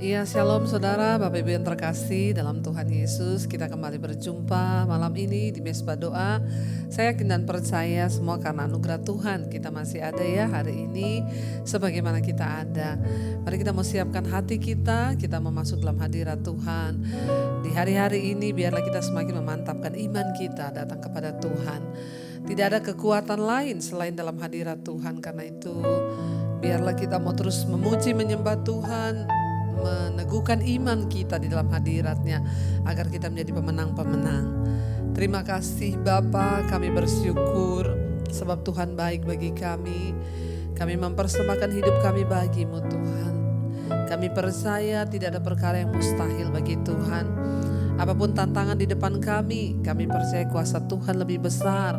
Ya, shalom saudara, Bapak Ibu yang terkasih dalam Tuhan Yesus. Kita kembali berjumpa malam ini di Mesbah Doa. Saya yakin dan percaya semua karena anugerah Tuhan kita masih ada ya hari ini sebagaimana kita ada. Mari kita mau siapkan hati kita mau masuk dalam hadirat Tuhan. Di hari-hari ini biarlah kita semakin memantapkan iman kita datang kepada Tuhan. Tidak ada kekuatan lain selain dalam hadirat Tuhan, karena itu biarlah kita mau terus memuji menyembah Tuhan, meneguhkan iman kita di dalam hadiratnya agar kita menjadi pemenang-pemenang. Terima kasih Bapa, kami bersyukur sebab Tuhan baik bagi kami. Kami mempersembahkan hidup kami bagimu Tuhan. Kami percaya tidak ada perkara yang mustahil bagi Tuhan. Apapun tantangan di depan kami percaya kuasa Tuhan lebih besar.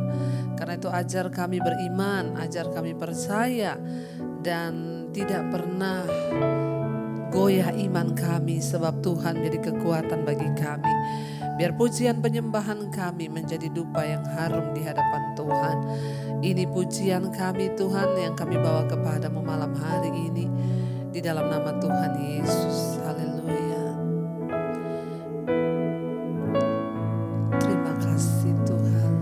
Karena itu ajar kami beriman, ajar kami percaya dan tidak pernah goyah iman kami sebab Tuhan menjadi kekuatan bagi kami. Biar pujian penyembahan kami menjadi dupa yang harum di hadapan Tuhan. Ini pujian kami Tuhan yang kami bawa kepadamu malam hari ini. Di dalam nama Tuhan Yesus. Haleluya. Terima kasih Tuhan.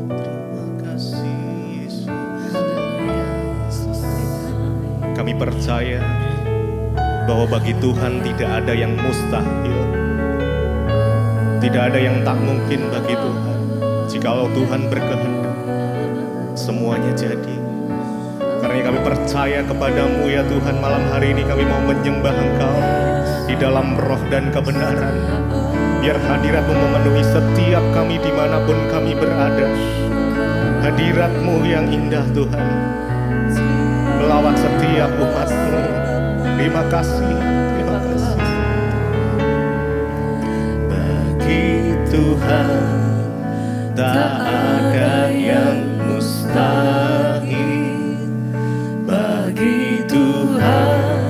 Terima kasih Yesus. Haleluya. Kami percaya bahwa bagi Tuhan tidak ada yang mustahil. Tidak ada yang tak mungkin bagi Tuhan. Jikalau Tuhan berkehendak, semuanya jadi. Karena kami percaya kepadamu ya Tuhan, malam hari ini kami mau menyembah Engkau di dalam roh dan kebenaran. Biar hadirat-Mu memenuhi setiap kami dimanapun kami berada. Hadirat-Mu yang indah Tuhan melawat setiap umat-Mu. Terima kasih, terima kasih. Bagi Tuhan tak ada yang mustahil. Bagi Tuhan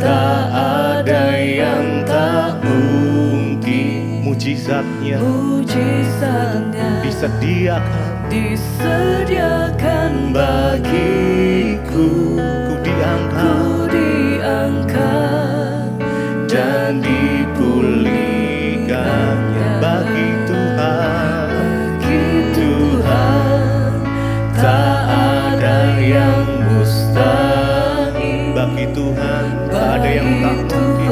tak ada yang tak mungkin. Mujizatnya disediakan bagiku. Ku diangkat dan dipulihkannya. Bagi Tuhan tak ada yang mustahil. Bagi Tuhan tak ada yang tak mungkin.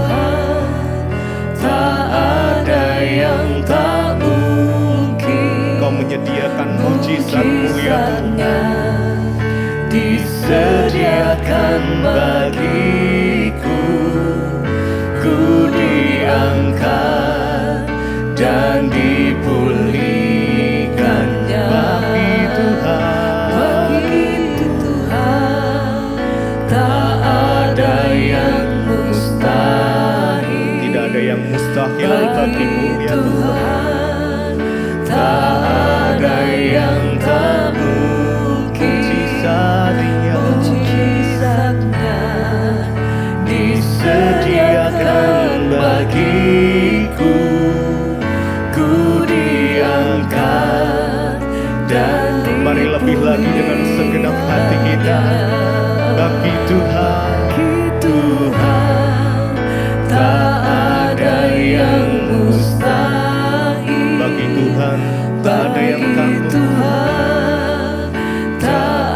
Tak ada yang tak mungkin. Kau menyediakan mujizat-Mu ya Tuhan, disediakan bagiku. Ku diangkat dan dipulihkannya. Bagi Tuhan tak ada yang mustahil. Tidak ada yang mustahil bagimu ya Tuhan. Tak ada yang tak mungkin. Mujizatnya disediakan bagiku. Ku diangkat dan mari lebih lagi dengan segenap hati kita. Bagi Tuhan tak ada yang mustahil. Bagi Tuhan tak ada yang tak mungkin. Tak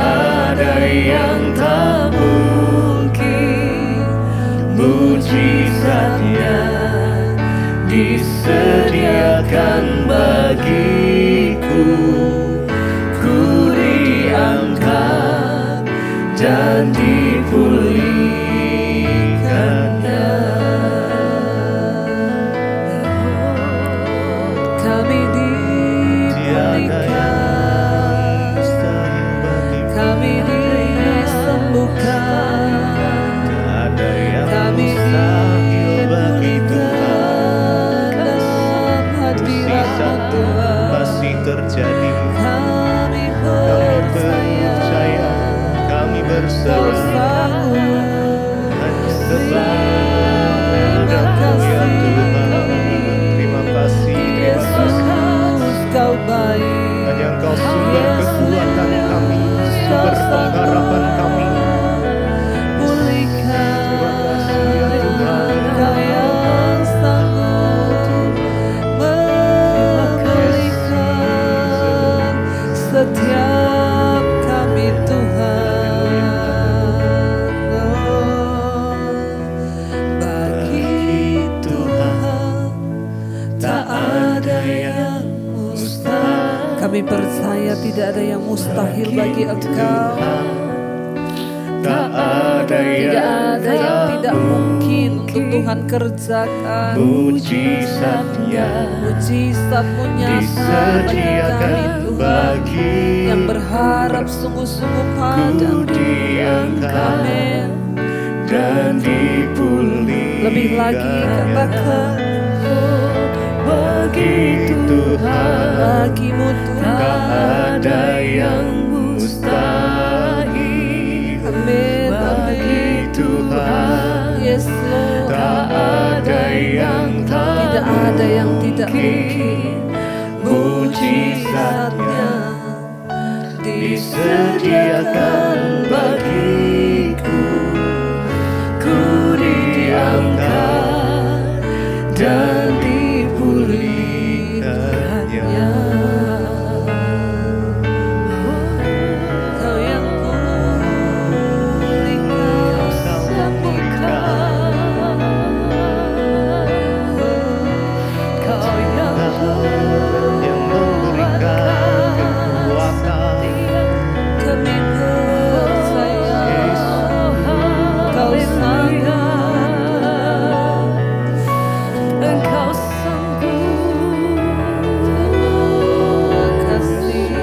ada yang tak mungkin. Mujizatnya disediakan bagiku. Ku diangkat dan dipulihkannya. Kami dipulihkan, kami disembuhkan, kami Tuhan dalam hadirat Tuhan. Masih terjadi. Kami percaya, kami berserah hanya kepadamu ya Tuhan. Terima kasih, terima kasih. Kau baik, hanya Engkau sumber kekuatan kami, sumber pengharapan kami. pulihkan Kami percaya tidak ada yang mustahil bagi Engkau. Tak ada Tidak ada yang tidak mungkin untuk Tuhan kerjakan. mujizatnya Mujizat-Mu nyata bagi kami Tuhan, bagi yang berharap sungguh-sungguh padamu. Amin. dan dipulihkan. Lebih lagi katakan, bagi Tuhan bagimu Tuhan. tak ada yang mustahil. Amin. Bagi Tuhan Yes Lord. tak ada yang Tidak ada yang tidak mungkin. Mujizatnya disediakan bagiku. Ku diangkat dan dipulihkannya. Kau yang pulihkan, sembuhkan. Kau yang Yang memberikan kekuatan. kami percaya Kau sanggup. Engkau sanggup. Terima kasih.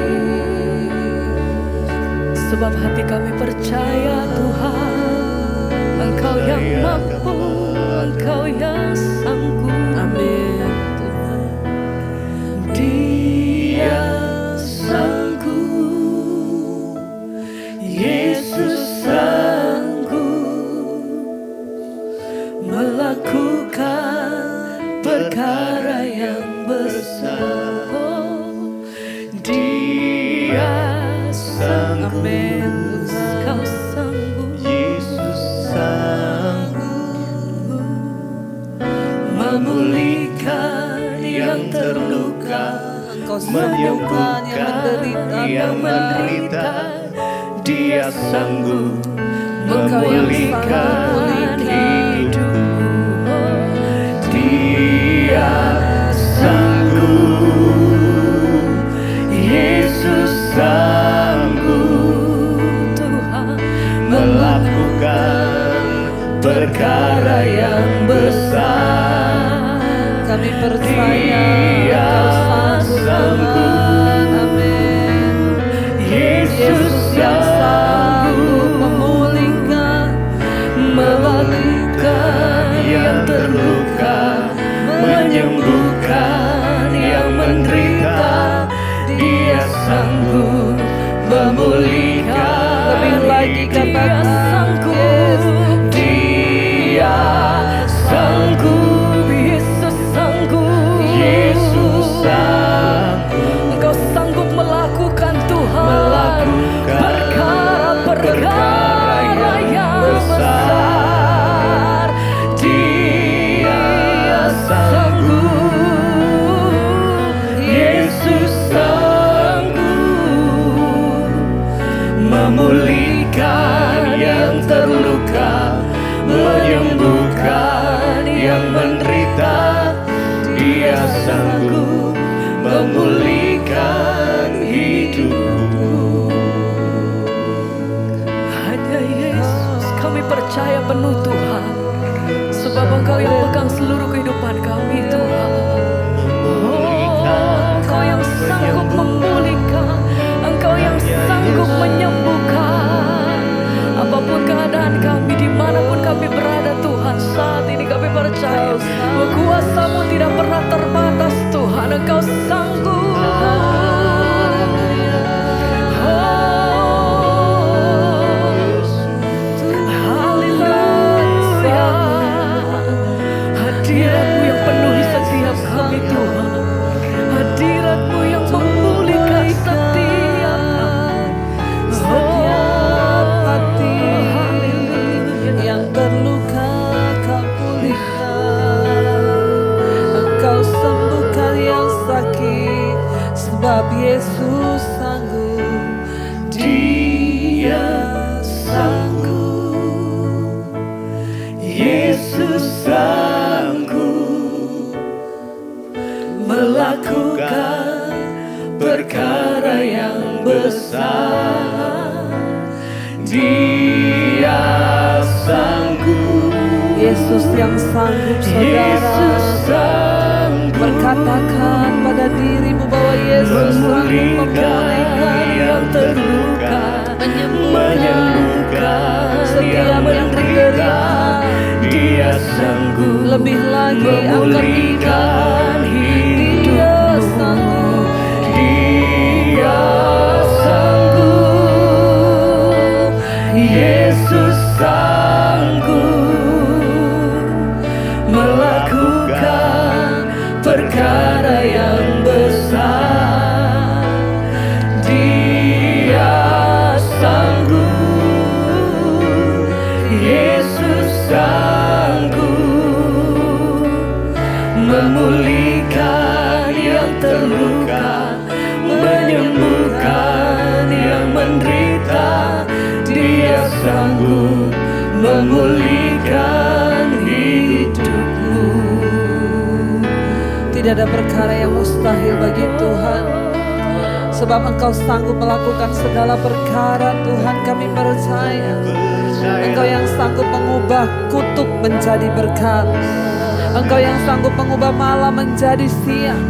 Sebab hati kami percaya Tuhan, Engkau yang mampu, Engkau yang sanggup. Amin Tuhan. Dia sanggup, Yesus sanggup melakukan perkara yang besar. Oh, Dia sanggup, Amin Kau sanggup Yesus sanggup memulihkan yang terluka, Engkau sembuhkan yang menderita. yang menderita. Dia sanggup Engkau yang memulihkan hidupku. Dia sanggup, Yesus sanggup Tuhan melakukan perkara yang besar. Kami percaya Dia Engkau sanggup Tuhan. Amin. Yesus yang sanggup sanggup memulihkan, melakukan yang terluka, menyembuhkan yang menderita. Dia sanggup memulihkan. Lebih lagi katakan, sanggup. Dia Sanggup, Yesus sanggup. Yesus sanggup Engkau sanggup melakukan Tuhan melakukan perkara yang besar. Dia sanggup, Yesus sanggup memulihkan yang terluka, menyembuhkan yang menderita. Dia sanggup memulihkan hidupku. Hanya Yesus kami percaya penuh Tuhan, sebab Engkau yang pegang seluruh kehidupan kami Tuhan. Engkau yang sanggup memulihkan, Engkau yang sanggup menyembuhkan. Apapun keadaan kami, dimanapun kami berada Tuhan, saat ini kami percaya bahwa kuasa-Mu tidak pernah terbatas Tuhan. Engkau sanggup. Haleluya. Hadirat-Mu yang penuhi setiap kami Tuhan. Hadirat-Mu yang memulihkan setiap hati Haleluya. yang terluka Kau pulihkan. Engkau sembuhkan yang sakit, sebab Yesus sanggup. Dia sanggup, Yesus sanggup melakukan perkara Yesus yang sanggup, saudara. Berkatakan pada dirimu bahwa Yesus sanggup memulihkan yang terluka, menyembuhkan setiap yang menderita. Dia sanggup Lebih lagi memulihkan Dia sanggup. Dia sanggup, Yesus sanggup melakukan perkara yang besar. Dia sanggup, Yesus sanggup memulihkan yang terluka, menyembuhkan yang menderita. Dia sanggup memulihkan hidupmu. Tidak ada perkara yang mustahil bagi Tuhan, sebab Engkau sanggup melakukan segala perkara. Tuhan, kami percaya Engkau yang sanggup mengubah kutuk menjadi berkat. Engkau yang sanggup mengubah malam menjadi siang.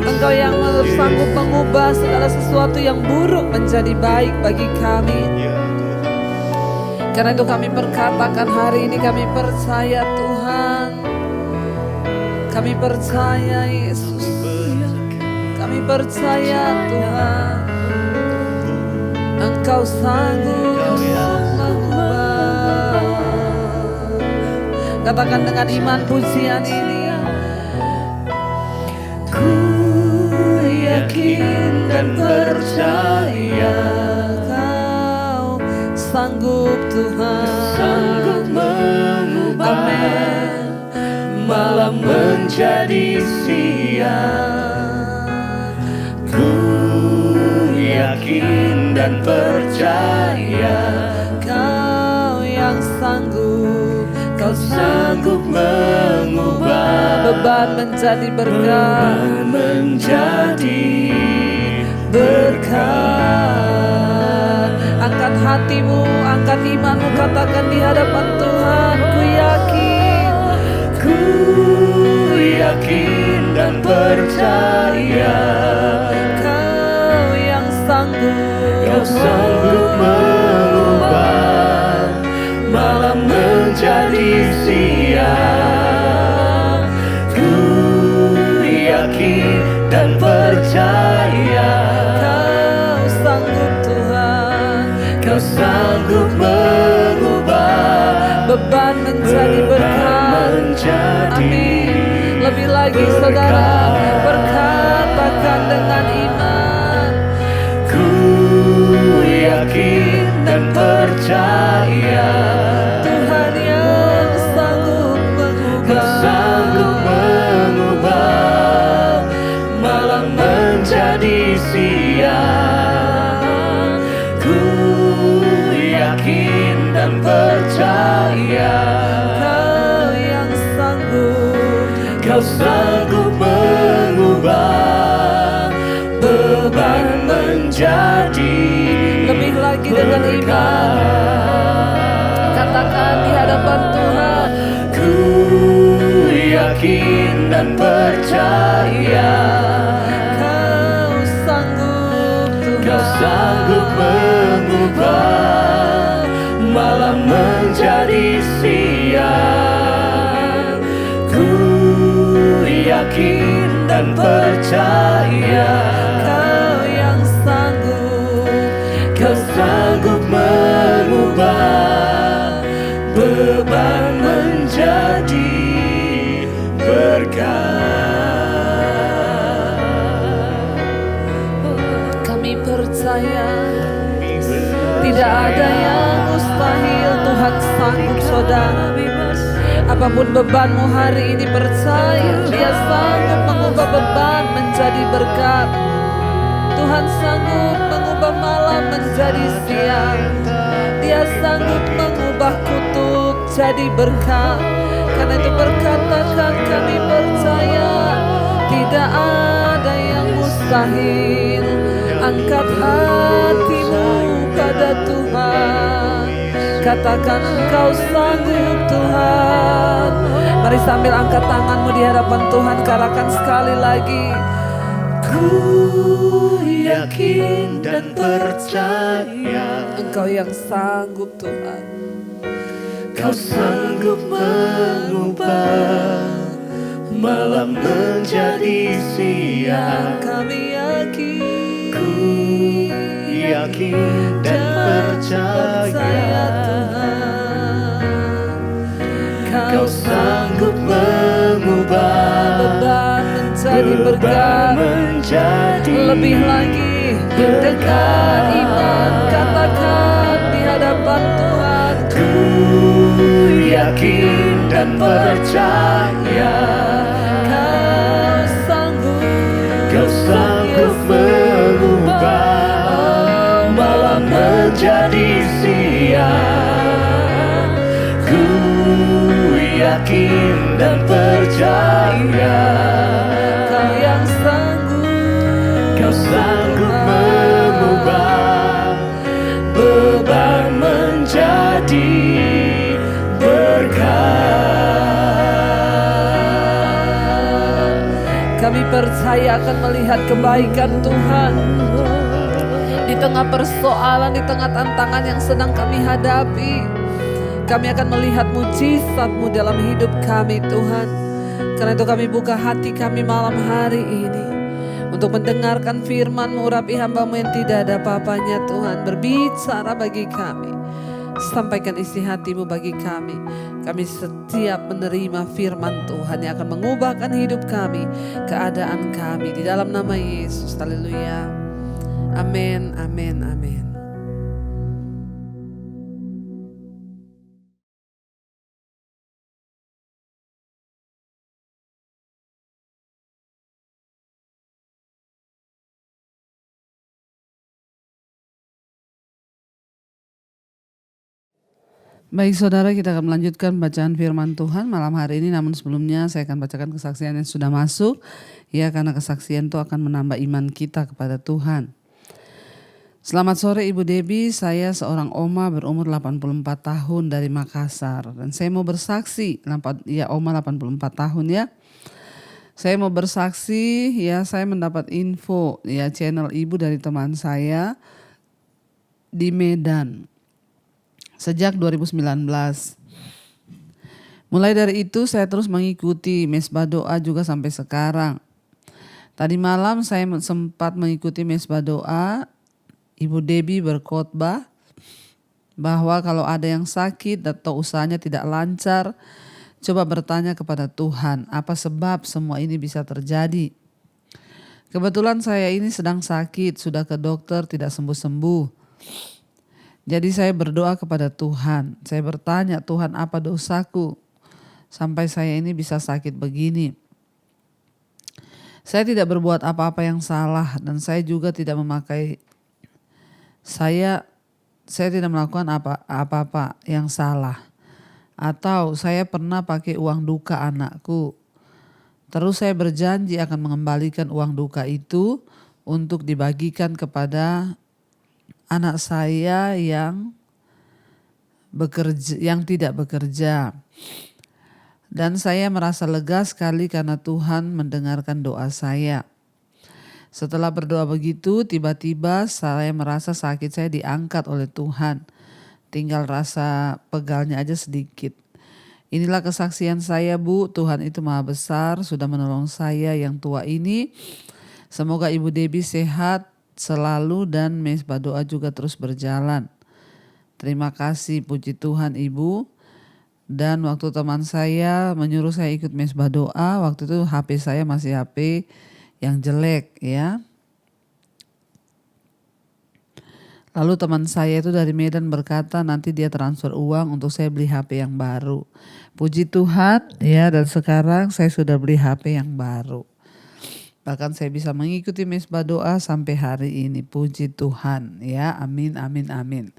Engkau yang sanggup mengubah segala sesuatu yang buruk menjadi baik bagi kami. Karena itu kami berkatakan hari ini, kami percaya Tuhan. Kami percaya Yesus. Kami percaya Tuhan. Engkau sanggup mengubah. Katakan dengan iman pujian ini. Ku yakin dan percaya Kau sanggup Tuhan, sanggup mengubah Amin. malam menjadi siang. Ku yakin dan percaya Kau yang sanggup, Kau sanggup mengubah beban menjadi berkat, menjadi berkat. Angkat hatimu, angkat imanmu, katakan di hadapan Tuhan, ku yakin. Ku yakin dan percaya Kau yang sanggup, Kau sanggup mengubah malam menjadi siang. Ku yakin dan percaya Kau sanggup Tuhan, Kau sanggup mengubah beban menjadi berkat. Amin. Lebih lagi saudara, berkatakan dengan iman. Ku yakin dan percaya Tuhan yang sanggup Kau sanggup mengubah malam menjadi siang. Ku yakin dan percaya Kau yang sanggup, Kau sanggup mengubah beban menjadi lebih lagi dengan iman. Katakan di hadapan Tuhan, Ku yakin dan percaya Kau sanggup Tuhan, Kau sanggup mengubah malam menjadi siang. Ku yakin dan percaya Kau yang sanggup, Kau sanggup mengubah beban menjadi berkat. kami percaya tidak ada yang mustahil. Tuhan sanggup saudara. Apapun bebanmu hari ini, percaya Dia sanggup mengubah beban menjadi berkat. Tuhan sanggup mengubah malam menjadi siang. Dia sanggup mengubah kutuk jadi berkat. Karena itu berkatakan kami percaya tidak ada yang mustahil. Angkat hatimu pada Tuhan. Katakan Engkau sanggup Tuhan. Mari sambil angkat tanganmu di hadapan Tuhan, katakan sekali lagi. Ku yakin dan percaya Engkau yang sanggup Tuhan. Kau sanggup mengubah malam menjadi siang. Kami yakin, Ku yakin dan percaya Tuhan. Kau sanggup mengubah beban menjadi beban berkat, menjadi lebih lagi dengan iman. Katakan di hadapan Tuhan. Ku yakin dan percaya Kau sanggup mengubah malam menjadi siang. Ku yakin dan percaya Kau sanggup mengubah beban menjadi berkat. Kami percaya akan melihat kebaikan Tuhan di tengah persoalan, di tengah tantangan yang sedang kami hadapi. Kami akan melihat mujizat-Mu dalam hidup kami Tuhan. Karena itu kami buka hati kami malam hari ini untuk mendengarkan firman-Mu. Urapi hamba-Mu yang tidak ada apa-apanya Tuhan, berbicara bagi kami. Sampaikan isi hati-Mu bagi kami. Kami setiap menerima firman Tuhan yang akan mengubahkan hidup kami, keadaan kami, di dalam nama Yesus. Haleluya. Amin, amin, amin. Baik saudara, kita akan melanjutkan bacaan firman Tuhan malam hari ini. Namun sebelumnya saya akan bacakan kesaksian yang sudah masuk. Ya, karena kesaksian itu akan menambah iman kita kepada Tuhan. Selamat sore Ibu Debbie, saya seorang oma berumur 84 tahun dari Makassar. Dan saya mau bersaksi, ya oma 84 tahun ya. Saya mau bersaksi, ya saya mendapat info ya channel Ibu dari teman saya di Medan. Sejak 2019. Mulai dari itu saya terus mengikuti mesbah doa juga sampai sekarang. Tadi malam saya sempat mengikuti mesbah doa. Ibu Debbie berkhotbah bahwa kalau ada yang sakit atau usahanya tidak lancar, coba bertanya kepada Tuhan, apa sebab semua ini bisa terjadi. Kebetulan saya ini sedang sakit, sudah ke dokter tidak sembuh-sembuh. Jadi saya berdoa kepada Tuhan. Saya bertanya, Tuhan apa dosaku sampai saya ini bisa sakit begini. Saya tidak berbuat apa-apa yang salah dan saya juga tidak memakai, saya tidak melakukan apa-apa yang salah. Atau saya pernah pakai uang duka anakku. Terus saya berjanji akan mengembalikan uang duka itu untuk dibagikan kepada anak saya yang bekerja, yang tidak bekerja. Dan saya merasa lega sekali karena Tuhan mendengarkan doa saya. Setelah berdoa begitu, tiba-tiba saya merasa sakit saya diangkat oleh Tuhan. Tinggal rasa pegalnya aja sedikit. Inilah kesaksian saya Bu, Tuhan itu maha besar, sudah menolong saya yang tua ini. Semoga Ibu Debbie sehat selalu dan mesbah doa juga terus berjalan. Terima kasih, puji Tuhan Ibu. Dan waktu teman saya menyuruh saya ikut mesbah doa, waktu itu HP saya masih HP yang jelek ya. Lalu teman saya itu dari Medan berkata nanti dia transfer uang untuk saya beli HP yang baru. Puji Tuhan ya, dan sekarang saya sudah beli HP yang baru. Bahkan saya bisa mengikuti mesbah doa sampai hari ini. Puji Tuhan ya, amin, amin, amin.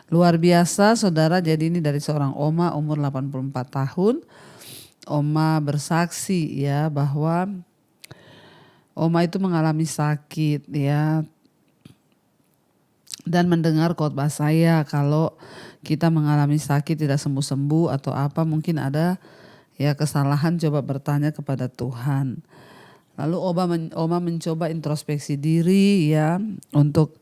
Luar biasa saudara, jadi ini dari seorang oma umur 84 tahun. Oma bersaksi ya bahwa oma itu mengalami sakit ya. dan mendengar khotbah saya. Kalau kita mengalami sakit tidak sembuh-sembuh atau apa, mungkin ada ya kesalahan, coba bertanya kepada Tuhan. Lalu Oma mencoba introspeksi diri ya, untuk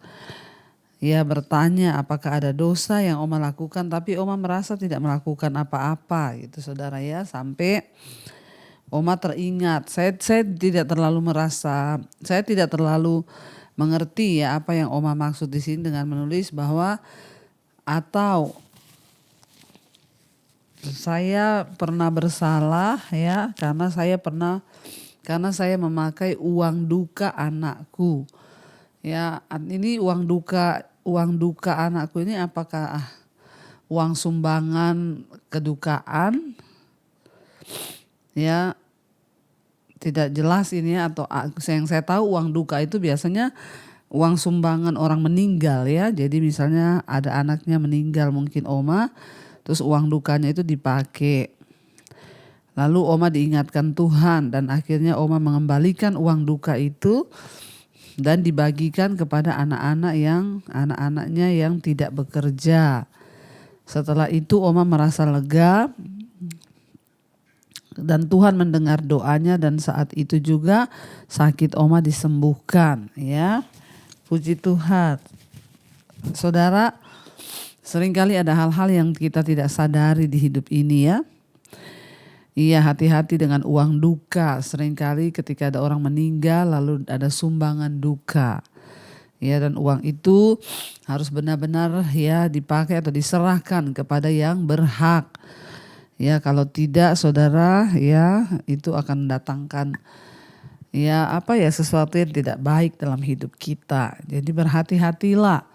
ya bertanya apakah ada dosa yang Oma lakukan, tapi Oma merasa tidak melakukan apa-apa gitu saudara ya. Sampai Oma teringat, saya tidak terlalu merasa, saya tidak terlalu mengerti ya apa yang Oma maksud di sini dengan menulis bahwa atau saya pernah bersalah ya karena saya memakai uang duka anakku. Ya, ini uang duka anakku ini apakah uang sumbangan kedukaan? Ya, tidak jelas ini ya, atau yang saya tahu uang duka itu biasanya uang sumbangan orang meninggal ya. Jadi misalnya ada anaknya meninggal mungkin Oma, terus uang dukanya itu dipakai. Lalu Oma diingatkan Tuhan dan akhirnya Oma mengembalikan uang duka itu dan dibagikan kepada anak-anaknya yang tidak bekerja. Setelah itu Oma merasa lega dan Tuhan mendengar doanya, dan saat itu juga sakit Oma disembuhkan ya. Puji Tuhan. Saudara, seringkali ada hal-hal yang kita tidak sadari di hidup ini ya. Iya, hati-hati dengan uang duka. Seringkali ketika ada orang meninggal lalu ada sumbangan duka. Ya, dan uang itu harus benar-benar ya dipakai atau diserahkan kepada yang berhak. Ya, kalau tidak saudara ya itu akan mendatangkan ya sesuatu yang tidak baik dalam hidup kita. Jadi berhati-hatilah.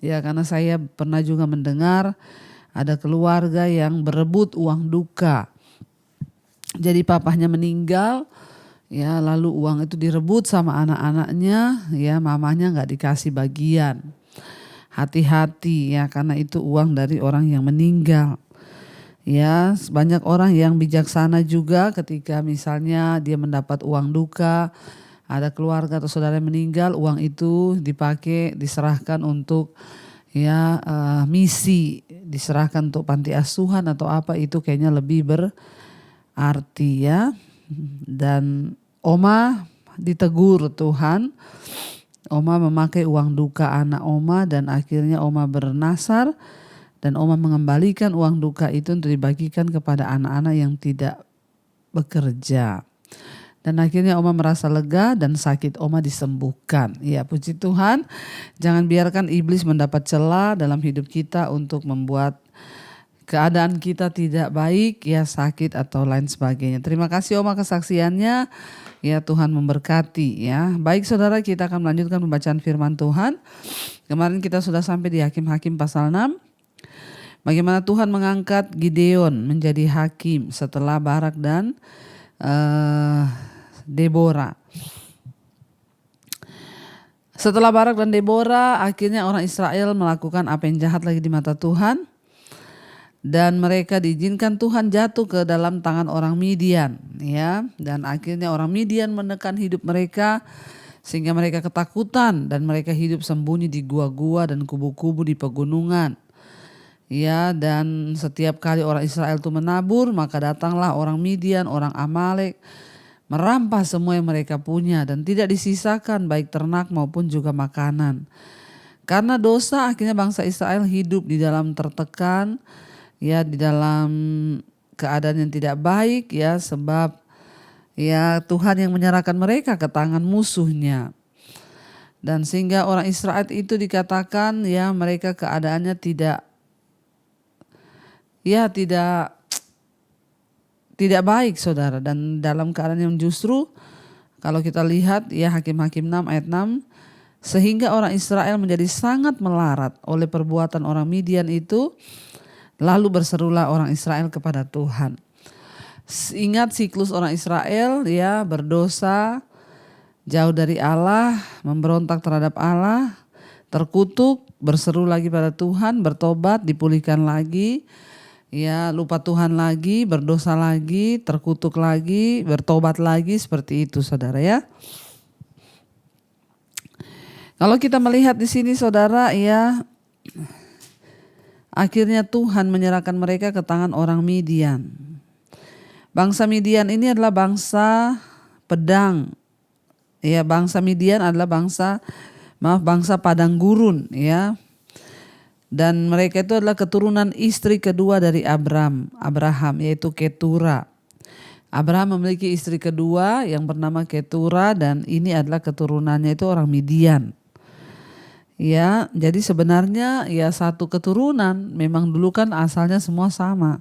Ya, karena saya pernah juga mendengar ada keluarga yang berebut uang duka. Jadi papahnya meninggal, ya lalu uang itu direbut sama anak-anaknya, ya mamanya nggak dikasih bagian. Hati-hati ya, karena itu uang dari orang yang meninggal. Ya, banyak orang yang bijaksana juga ketika misalnya dia mendapat uang duka, ada keluarga atau saudara yang meninggal, uang itu dipakai, diserahkan untuk ya misi, diserahkan untuk panti asuhan atau apa, itu kayaknya lebih berarti ya. Dan Oma ditegur Tuhan, Oma memakai uang duka anak Oma dan akhirnya Oma bernasar dan Oma mengembalikan uang duka itu untuk dibagikan kepada anak-anak yang tidak bekerja. Dan akhirnya Oma merasa lega dan sakit Oma disembuhkan. Ya, puji Tuhan. Jangan biarkan iblis mendapat celah dalam hidup kita untuk membuat keadaan kita tidak baik, ya sakit atau lain sebagainya. Terima kasih Oma kesaksiannya. Ya, Tuhan memberkati ya. Baik saudara, kita akan melanjutkan pembacaan firman Tuhan. Kemarin kita sudah sampai di Hakim-Hakim pasal 6. Bagaimana Tuhan mengangkat Gideon menjadi hakim setelah Barak dan Deborah. Setelah Barak dan Deborah, akhirnya orang Israel melakukan apa yang jahat lagi di mata Tuhan. Dan mereka diizinkan Tuhan jatuh ke dalam tangan orang Midian. Ya, dan akhirnya orang Midian menekan hidup mereka sehingga mereka ketakutan dan mereka hidup sembunyi di gua-gua dan kubu-kubu di pegunungan. Ya, dan setiap kali orang Israel itu menabur, maka datanglah orang Midian, orang Amalek, merampas semua yang mereka punya dan tidak disisakan baik ternak maupun juga makanan. Karena dosa akhirnya bangsa Israel hidup di dalam tertekan, ya di dalam keadaan yang tidak baik ya, sebab ya Tuhan yang menyerahkan mereka ke tangan musuhnya. Dan sehingga orang Israel itu dikatakan ya mereka keadaannya tidak baik saudara, dan dalam keadaan yang justru kalau kita lihat ya Hakim-Hakim 6 ayat 6, sehingga orang Israel menjadi sangat melarat oleh perbuatan orang Midian itu, lalu berserulah orang Israel kepada Tuhan. Ingat siklus orang Israel ya, berdosa, jauh dari Allah, memberontak terhadap Allah, terkutuk, berseru lagi pada Tuhan, bertobat, dipulihkan lagi. Ya, lupa Tuhan lagi, berdosa lagi, terkutuk lagi, bertobat lagi, seperti itu saudara ya. Kalau kita melihat di sini saudara, ya akhirnya Tuhan menyerahkan mereka ke tangan orang Midian. Bangsa Midian ini adalah bangsa pedang. Ya, bangsa Midian adalah bangsa padang gurun, ya. Dan mereka itu adalah keturunan istri kedua dari Abraham, yaitu Ketura. Abraham memiliki istri kedua yang bernama Ketura, dan ini adalah keturunannya itu orang Midian. Ya, jadi sebenarnya ya satu keturunan, memang dulu kan asalnya semua sama.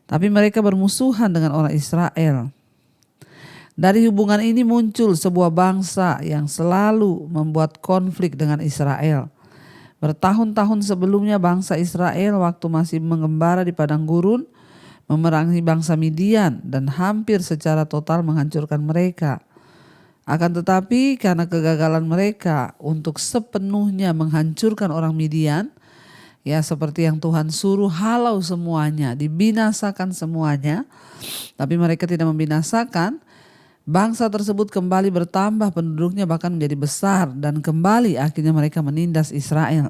Tapi mereka bermusuhan dengan orang Israel. Dari hubungan ini muncul sebuah bangsa yang selalu membuat konflik dengan Israel. Bertahun-tahun sebelumnya bangsa Israel waktu masih mengembara di padang gurun memerangi bangsa Midian dan hampir secara total menghancurkan mereka. Akan tetapi karena kegagalan mereka untuk sepenuhnya menghancurkan orang Midian, ya seperti yang Tuhan suruh, halau semuanya, dibinasakan semuanya, tapi mereka tidak membinasakan, bangsa tersebut kembali bertambah penduduknya bahkan menjadi besar, dan kembali akhirnya mereka menindas Israel.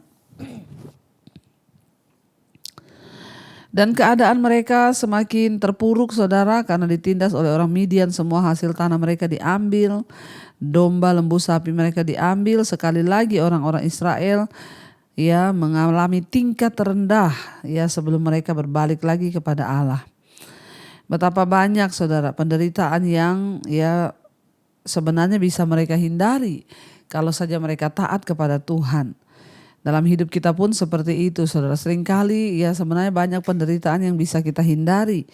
Dan keadaan mereka semakin terpuruk saudara, karena ditindas oleh orang Midian. Semua hasil tanah mereka diambil, domba, lembu, sapi mereka diambil. Sekali lagi orang-orang Israel ya mengalami tingkat terendah ya sebelum mereka berbalik lagi kepada Allah. Betapa banyak saudara penderitaan yang ya sebenarnya bisa mereka hindari kalau saja mereka taat kepada Tuhan. Dalam hidup kita pun seperti itu saudara. Seringkali ya sebenarnya banyak penderitaan yang bisa kita hindari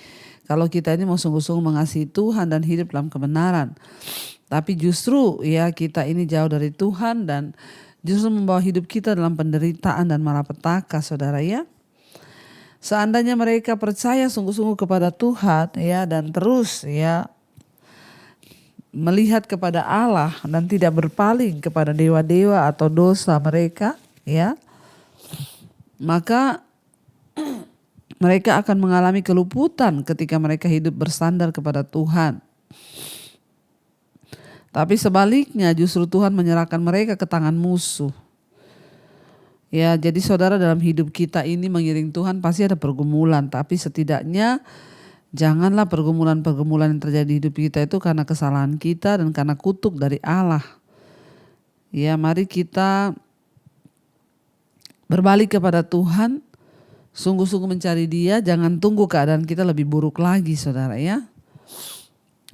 kalau kita ini mau sungguh-sungguh mengasihi Tuhan dan hidup dalam kebenaran. Tapi justru ya kita ini jauh dari Tuhan dan justru membawa hidup kita dalam penderitaan dan malapetaka saudara ya. Seandainya mereka percaya sungguh-sungguh kepada Tuhan ya dan terus ya melihat kepada Allah dan tidak berpaling kepada dewa-dewa atau dosa mereka, ya, maka mereka akan mengalami keluputan ketika mereka hidup bersandar kepada Tuhan. Tapi sebaliknya justru Tuhan menyerahkan mereka ke tangan musuh. Ya, jadi saudara dalam hidup kita ini mengiring Tuhan pasti ada pergumulan, tapi setidaknya janganlah pergumulan-pergumulan yang terjadi di hidup kita itu karena kesalahan kita dan karena kutuk dari Allah. Ya, mari kita berbalik kepada Tuhan, sungguh-sungguh mencari Dia, jangan tunggu keadaan kita lebih buruk lagi saudara ya.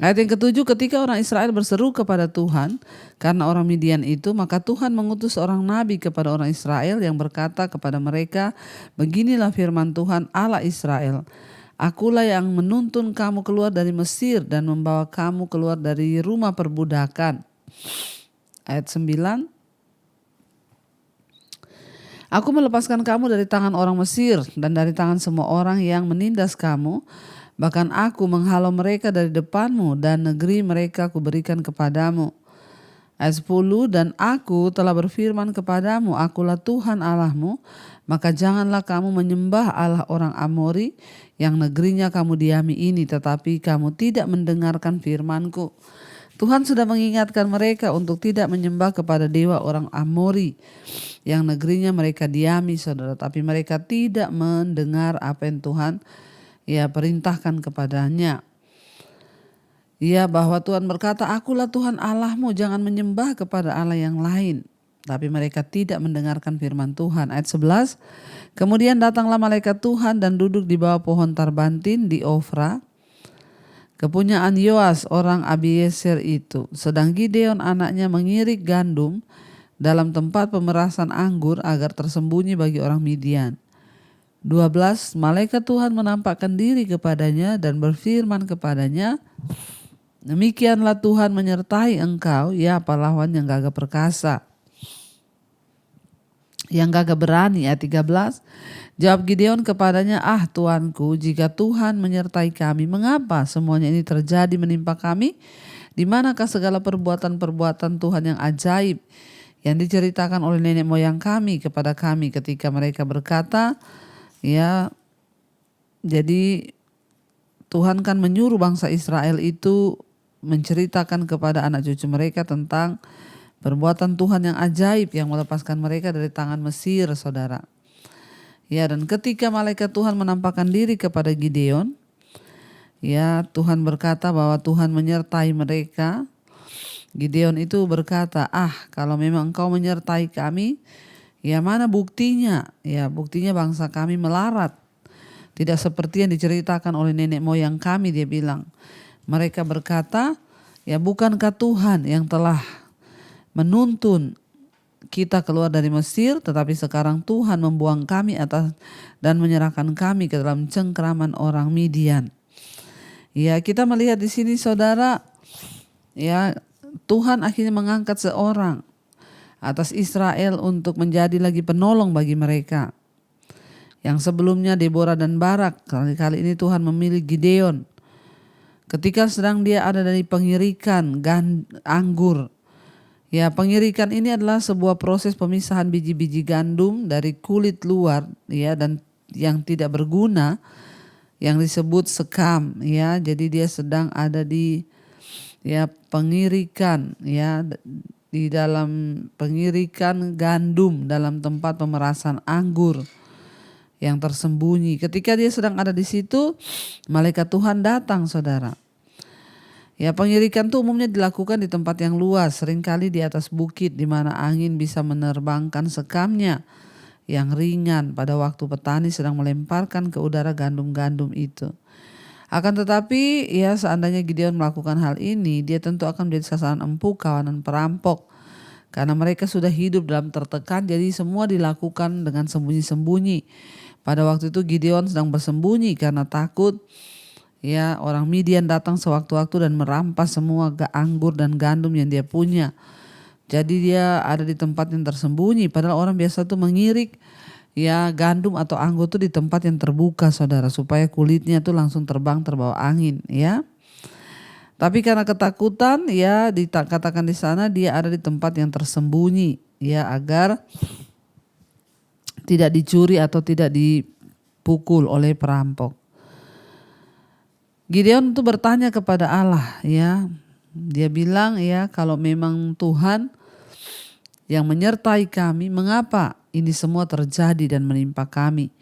Ayat yang ketujuh, ketika orang Israel berseru kepada Tuhan karena orang Midian itu, maka Tuhan mengutus seorang nabi kepada orang Israel yang berkata kepada mereka, beginilah firman Tuhan Allah Israel, akulah yang menuntun kamu keluar dari Mesir dan membawa kamu keluar dari rumah perbudakan. Ayat 9, aku melepaskan kamu dari tangan orang Mesir dan dari tangan semua orang yang menindas kamu. Bahkan aku menghalau mereka dari depanmu dan negeri mereka aku berikan kepadamu. Ayat 10, dan aku telah berfirman kepadamu, akulah Tuhan Allahmu, maka janganlah kamu menyembah Allah orang Amori yang negerinya kamu diami ini, tetapi kamu tidak mendengarkan firmanku. Tuhan sudah mengingatkan mereka untuk tidak menyembah kepada dewa orang Amori yang negerinya mereka diami saudara, tapi mereka tidak mendengar apa yang Tuhan ya perintahkan kepadanya. Ya, bahwa Tuhan berkata, akulah Tuhan Allahmu, jangan menyembah kepada Allah yang lain. Tapi mereka tidak mendengarkan firman Tuhan. Ayat 11, kemudian datanglah malaikat Tuhan dan duduk di bawah pohon tarbantin di Ofra, kepunyaan Yoas orang Abiezer itu. Sedang Gideon anaknya mengirik gandum dalam tempat pemerasan anggur agar tersembunyi bagi orang Midian. 12, malaikat Tuhan menampakkan diri kepadanya dan berfirman kepadanya, demikianlah Tuhan menyertai engkau, ya pahlawan yang gagah perkasa, yang gagah berani. Ayat 13, jawab Gideon kepadanya, ah Tuanku, jika Tuhan menyertai kami, mengapa semuanya ini terjadi menimpa kami? Di manakah segala perbuatan-perbuatan Tuhan yang ajaib yang diceritakan oleh nenek moyang kami kepada kami ketika mereka berkata, ya, jadi Tuhan kan menyuruh bangsa Israel itu menceritakan kepada anak cucu mereka tentang Perbuatan Tuhan yang ajaib yang melepaskan mereka dari tangan Mesir, saudara. Ya, dan ketika malaikat Tuhan menampakkan diri kepada Gideon, ya, Tuhan berkata bahwa Tuhan menyertai mereka. Gideon itu berkata, kalau memang engkau menyertai kami, ya mana buktinya? Ya, buktinya bangsa kami melarat. Tidak seperti yang diceritakan oleh nenek moyang kami, dia bilang. Mereka berkata, ya bukankah Tuhan yang telah menuntun kita keluar dari Mesir, tetapi sekarang Tuhan membuang kami atas dan menyerahkan kami ke dalam cengkraman orang Midian. Ya, kita melihat di sini saudara, ya Tuhan akhirnya mengangkat seorang atas Israel untuk menjadi lagi penolong bagi mereka. Yang sebelumnya Deborah dan Barak, kali ini Tuhan memilih Gideon. Ketika sedang dia ada dari pengirikan anggur. Ya, pengirikan ini adalah sebuah proses pemisahan biji-biji gandum dari kulit luar, ya, dan yang tidak berguna, yang disebut sekam, ya. Jadi dia sedang ada di pengirikan, ya, di dalam pengirikan gandum dalam tempat pemerasan anggur yang tersembunyi. Ketika dia sedang ada di situ, malaikat Tuhan datang, saudara. Ya, pengirikan itu umumnya dilakukan di tempat yang luas, seringkali di atas bukit di mana angin bisa menerbangkan sekamnya yang ringan pada waktu petani sedang melemparkan ke udara gandum-gandum itu. Akan tetapi, ya seandainya Gideon melakukan hal ini, dia tentu akan menjadi sasaran empuk kawanan perampok. Karena mereka sudah hidup dalam tertekan, jadi semua dilakukan dengan sembunyi-sembunyi. Pada waktu itu Gideon sedang bersembunyi karena takut. Ya, orang Midian datang sewaktu-waktu dan merampas semua anggur dan gandum yang dia punya. Jadi dia ada di tempat yang tersembunyi. Padahal orang biasa tuh mengirik ya gandum atau anggur tuh di tempat yang terbuka, saudara, supaya kulitnya tuh langsung terbang terbawa angin, ya. Tapi karena ketakutan, ya dikatakan di sana dia ada di tempat yang tersembunyi, ya, agar tidak dicuri atau tidak dipukul oleh perampok. Gideon itu bertanya kepada Allah, ya. Dia bilang, ya, kalau memang Tuhan yang menyertai kami, mengapa ini semua terjadi dan menimpa kami?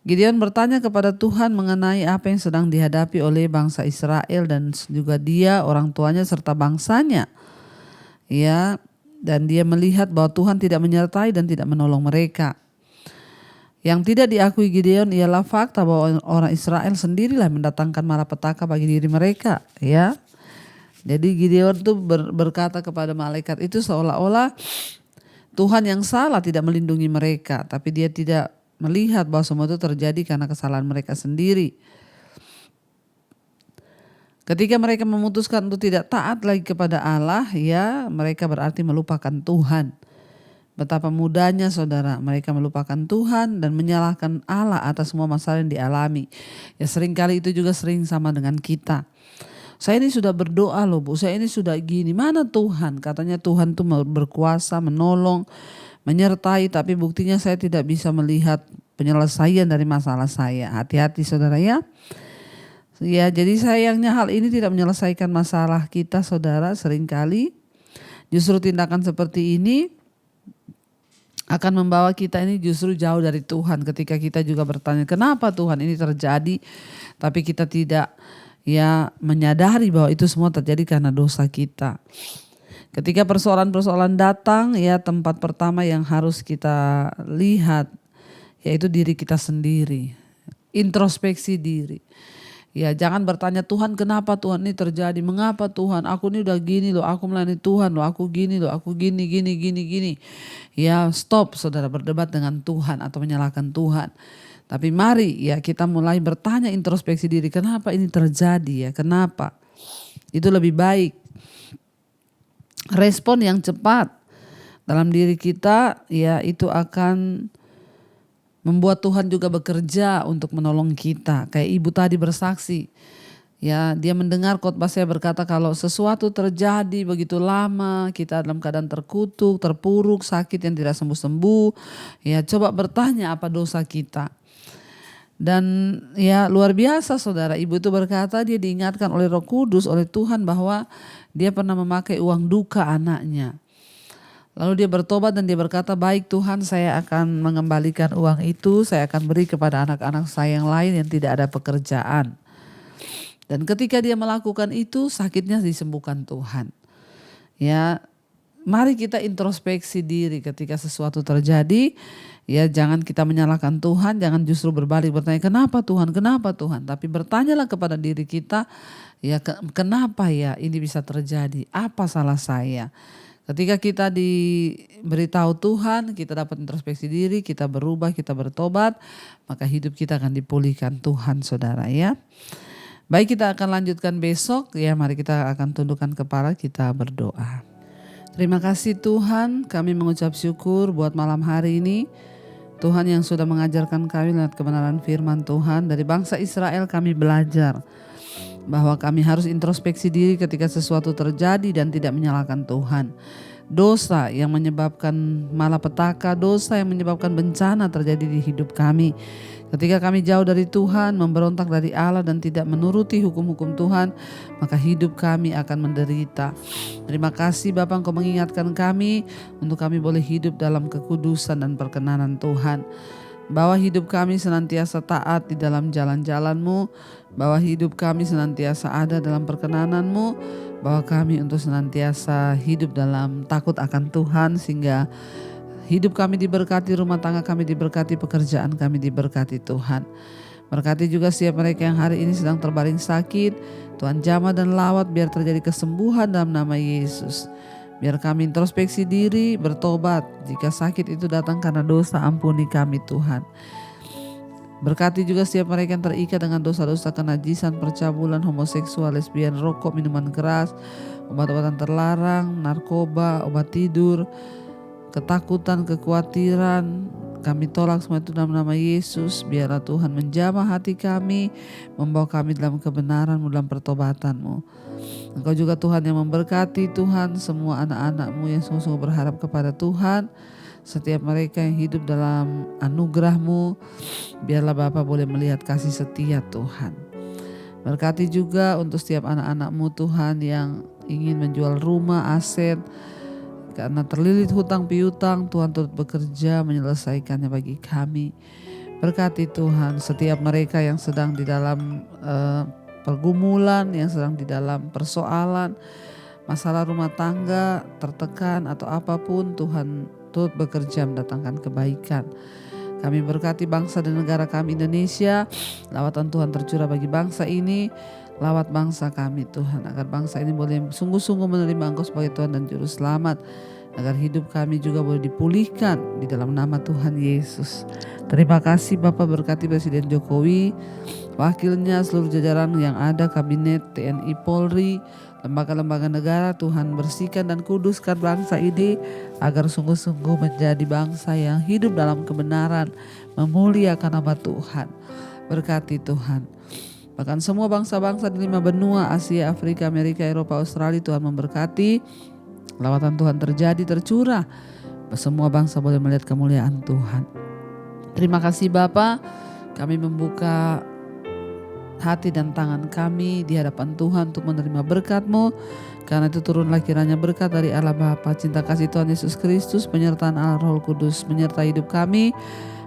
Gideon bertanya kepada Tuhan mengenai apa yang sedang dihadapi oleh bangsa Israel dan juga dia, orang tuanya serta bangsanya. Ya, dan dia melihat bahwa Tuhan tidak menyertai dan tidak menolong mereka. Yang tidak diakui Gideon ialah fakta bahwa orang Israel sendirilah mendatangkan malapetaka bagi diri mereka, ya. Jadi Gideon tuh berkata kepada malaikat itu seolah-olah Tuhan yang salah tidak melindungi mereka, tapi dia tidak melihat bahwa semua itu terjadi karena kesalahan mereka sendiri. Ketika mereka memutuskan untuk tidak taat lagi kepada Allah, ya, mereka berarti melupakan Tuhan. Betapa mudahnya, saudara, mereka melupakan Tuhan dan menyalahkan Allah atas semua masalah yang dialami. Ya, seringkali itu juga sering sama dengan kita. Saya ini sudah berdoa loh Bu, saya ini sudah gini, mana Tuhan? Katanya Tuhan tuh berkuasa, menolong, menyertai, tapi buktinya saya tidak bisa melihat penyelesaian dari masalah saya. Hati-hati, saudara, ya. Ya, jadi sayangnya hal ini tidak menyelesaikan masalah kita, saudara. Seringkali justru tindakan seperti ini akan membawa kita ini justru jauh dari Tuhan. Ketika kita juga bertanya, kenapa Tuhan ini terjadi? Tapi kita tidak menyadari bahwa itu semua terjadi karena dosa kita. Ketika persoalan-persoalan datang, ya tempat pertama yang harus kita lihat yaitu diri kita sendiri. Introspeksi diri. Ya, jangan bertanya Tuhan kenapa Tuhan ini terjadi, mengapa Tuhan aku ini udah gini loh, aku melayani Tuhan loh, aku gini loh, aku gini. Ya, stop, saudara, berdebat dengan Tuhan atau menyalahkan Tuhan. Tapi mari ya kita mulai bertanya, introspeksi diri, kenapa ini terjadi, ya, kenapa? Itu lebih baik. Respon yang cepat dalam diri kita, ya, itu akan membuat Tuhan juga bekerja untuk menolong kita. Kayak ibu tadi bersaksi, ya, dia mendengar khotbah saya berkata kalau sesuatu terjadi begitu lama, kita dalam keadaan terkutuk, terpuruk, sakit yang tidak sembuh-sembuh, ya coba bertanya apa dosa kita. Dan ya luar biasa, saudara, ibu itu berkata dia diingatkan oleh Roh Kudus, oleh Tuhan bahwa dia pernah memakai uang duka anaknya. Lalu dia bertobat dan dia berkata, baik Tuhan, saya akan mengembalikan uang itu, saya akan beri kepada anak-anak saya yang lain yang tidak ada pekerjaan. Dan ketika dia melakukan itu, sakitnya disembuhkan Tuhan. Ya, mari kita introspeksi diri ketika sesuatu terjadi. Ya, jangan kita menyalahkan Tuhan, jangan justru berbalik bertanya kenapa Tuhan, tapi bertanyalah kepada diri kita, ya kenapa ya ini bisa terjadi, apa salah saya. Ketika kita diberitahu Tuhan, kita dapat introspeksi diri, kita berubah, kita bertobat, maka hidup kita akan dipulihkan Tuhan, saudara ya. Baik, kita akan lanjutkan besok ya, mari kita akan tundukkan kepala, kita berdoa. Terima kasih Tuhan, kami mengucap syukur buat malam hari ini. Tuhan yang sudah mengajarkan kami lewat kebenaran firman Tuhan. Dari bangsa Israel kami belajar bahwa kami harus introspeksi diri ketika sesuatu terjadi dan tidak menyalahkan Tuhan. Dosa yang menyebabkan malapetaka, dosa yang menyebabkan bencana terjadi di hidup kami. Ketika kami jauh dari Tuhan, memberontak dari Allah dan tidak menuruti hukum-hukum Tuhan, maka hidup kami akan menderita. Terima kasih Bapa, Engkau mengingatkan kami untuk kami boleh hidup dalam kekudusan dan perkenanan Tuhan. Bahwa hidup kami senantiasa taat di dalam jalan-jalan-Mu, bahwa hidup kami senantiasa ada dalam perkenanan-Mu, bahwa kami untuk senantiasa hidup dalam takut akan Tuhan, sehingga hidup kami diberkati, rumah tangga kami diberkati, pekerjaan kami diberkati Tuhan. Berkati juga setiap mereka yang hari ini sedang terbaring sakit, Tuhan jamah dan lawat biar terjadi kesembuhan dalam nama Yesus. Biar kami introspeksi diri, bertobat. Jika sakit itu datang karena dosa, ampuni kami Tuhan. Berkati juga setiap mereka yang terikat dengan dosa-dosa kenajisan, percabulan, homoseksual, lesbian, rokok, minuman keras, obat-obatan terlarang, narkoba, obat tidur, ketakutan, kekhawatiran. Kami tolak semua itu dalam nama Yesus. Biarlah Tuhan menjamah hati kami, membawa kami dalam kebenaran-Mu, dalam pertobatan-Mu. Engkau juga Tuhan yang memberkati Tuhan semua anak-anak-Mu yang sungguh-sungguh berharap kepada Tuhan. Setiap mereka yang hidup dalam anugerah-Mu, biarlah Bapa boleh melihat kasih setia Tuhan. Berkati juga untuk setiap anak-anak-Mu Tuhan yang ingin menjual rumah, aset, karena terlilit hutang piutang, Tuhan turut bekerja menyelesaikannya bagi kami. Berkati Tuhan setiap mereka yang sedang di dalam pergumulan, yang sedang di dalam persoalan, masalah rumah tangga, tertekan atau apapun, Tuhan turut bekerja mendatangkan kebaikan. Kami berkati bangsa dan negara kami Indonesia, lawatan Tuhan tercurah bagi bangsa ini, lawat bangsa kami Tuhan, agar bangsa ini boleh sungguh-sungguh menerima Engkau sebagai Tuhan dan Juru Selamat, agar hidup kami juga boleh dipulihkan di dalam nama Tuhan Yesus. Terima kasih Bapak, berkati Presiden Jokowi, wakilnya, seluruh jajaran yang ada, kabinet, TNI, Polri, lembaga-lembaga negara. Tuhan bersihkan dan kuduskan bangsa ini agar sungguh-sungguh menjadi bangsa yang hidup dalam kebenaran, memuliakan nama Tuhan. Berkati Tuhan. Bahkan semua bangsa-bangsa di 5 benua, Asia, Afrika, Amerika, Eropa, Australia, Tuhan memberkati. Lawatan Tuhan terjadi, tercurah. Semua bangsa boleh melihat kemuliaan Tuhan. Terima kasih Bapa, kami membuka hati dan tangan kami di hadapan Tuhan untuk menerima berkat-Mu. Karena itu turunlah kiranya berkat dari Allah Bapa, cinta kasih Tuhan Yesus Kristus, penyertaan Allah Roh Kudus menyertai hidup kami.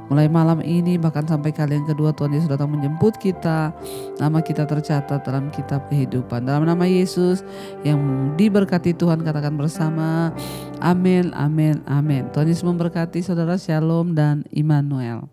Mulai malam ini bahkan sampai kali yang kedua Tuhan Yesus datang menjemput kita. Nama kita tercatat dalam kitab kehidupan. Dalam nama Yesus yang diberkati Tuhan, katakan bersama. Amin, amin, amin. Tuhan Yesus memberkati saudara, Shalom dan Immanuel.